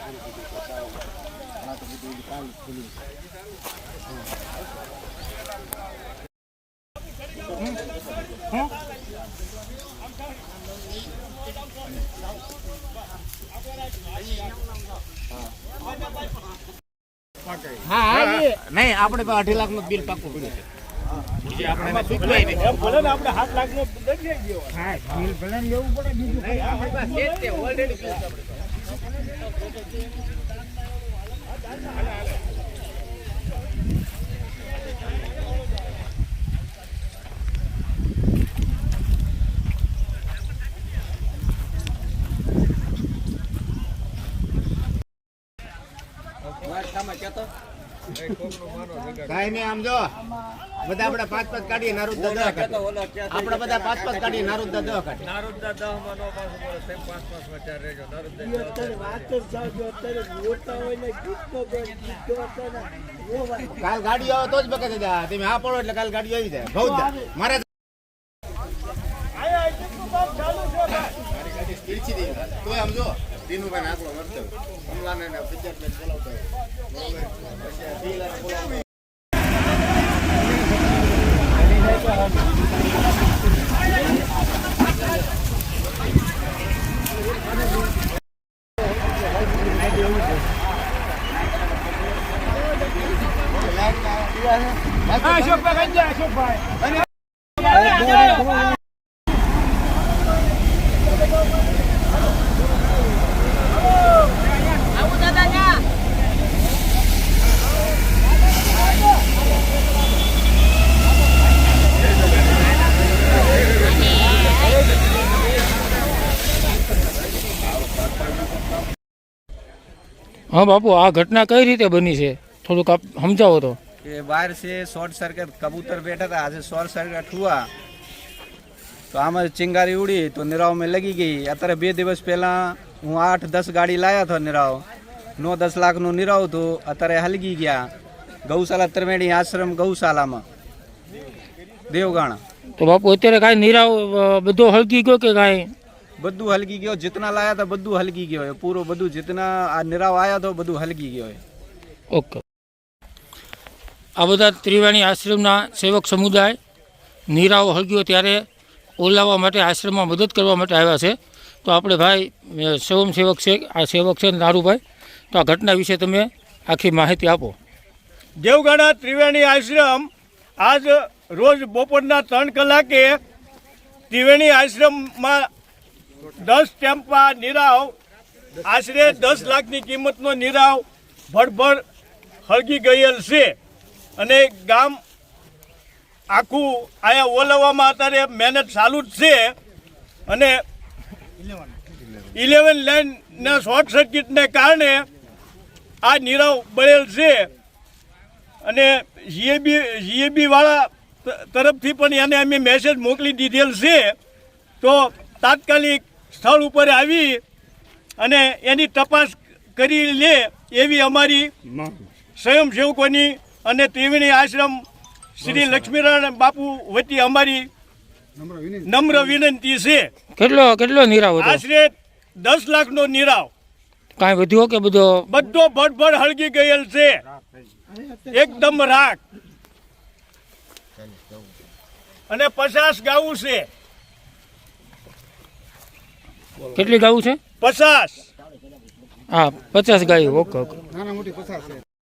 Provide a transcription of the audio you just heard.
નહીં આપણે 2.5 લાખ નું બિલ પાકું પડ્યું છે આપણે 7 લાખ નું બિલ ભલે લેવું પડે બીજું ઓલરેડી કાઈ નહીં આમ જો બધા આપણે 5-5 કાઢીએ નારુદ્દા 10 કાઢીએ આપણે બધા 5-5 કાઢીએ નારુદ્દા 10 કાઢીએ નારુદ્દા 10 માં નો પાસ પડે 5-5 વચાર રહેજો નારુદ્દા વાત જ સાજો અત્યારે મોટા હોય ને ગીતનો ગીતો હતા કાલ ગાડી આવે તો જ બકે દાદા તમે હા પડો એટલે કાલ ગાડી આવી જાય બહુ મારે આયા કેટલું કામ ચાલુ છે મારી ગાડી સ્પીડ દે તોય આમ જો દીનુભાઈ આકડો વર્તો કમલાને ને 50 ને બોલાવતો પછી ડીલર બોલાવે અશોકભાઈ ગંજા અશોકભાઈ हाँ बापू आ घटना कई रीते बनी है थोड़ा आप समझाओ तो कि बाहर से शॉर्ट सर्किट कबूतर बैठा था आज शॉर्ट सर्किट हुआ तो आम चिंगारी उड़ी तो निराव में लगी गई अतरे 2 दिवस पहला हूँ 8-10 गाड़ी लाया था निराव 9-10 लाख नो निराव तो अतरे हलगी गया गौशाला त्रिवेणी आश्रम गौशाला में देवगाणा तो बापू अत्यारे काई निराव बधो हलगी गयो के काई बधु हलगी गयो जितना लाया था बधु हलगी गयो है पूरो बधु जितना आ निराव आया तो बधु हलगी गयो है ओके आ बधा त्रिवेणी आश्रमना सेवक समुदाय निराव हलग्यो त्यारे ओलावा माटे आश्रम में मदद करवा माटे आव्या छे तो आपणे भाई स्वयं सेवक छे आ सेवक छे नारूभाई तो आ घटना विषे तमे आखी माहिती आपो। देवगाणा त्रिवेणी आश्रम आज रोज बपोરના 3 કલાકે त्रिवेणी आश्रम में 10 ટેમ્પા निराव आश्रे 10 लाखनी किंमतनो निराव भड़भड़ हळगी गયેલ છે અને ગામ આખું આયા ઓલવવામાં અત્યારે મહેનત ચાલુ જ છે અને 11 લાઇનના શોર્ટ સર્કિટને કારણે આ નિરાવ બળેલ છે અને જીએબી વાળા તરફથી પણ એને અમે મેસેજ મોકલી દીધેલ છે તો તાત્કાલિક સ્થળ ઉપર આવી અને એની તપાસ કરી લે એવી અમારી સ્વયંસેવકોની અને ત્રિવેણી આશ્રમ શ્રી લક્ષ્મીનારાયણ બાપુ વતી અમારી નમ્ર વિનંતી છે। કેટલો કેટલો નિરાવ હતો? આશરે 10 લાખનો નિરાવ। કાંઈ વધ્યો કે બધો ભડભડ હળગી ગયેલ છે એકદમ રાખ અને 50 ગાવું છે। કેટલી ગાવું છે? 50। હા 50 ગાયું। Okay okay. નાના મોટી 50 છે।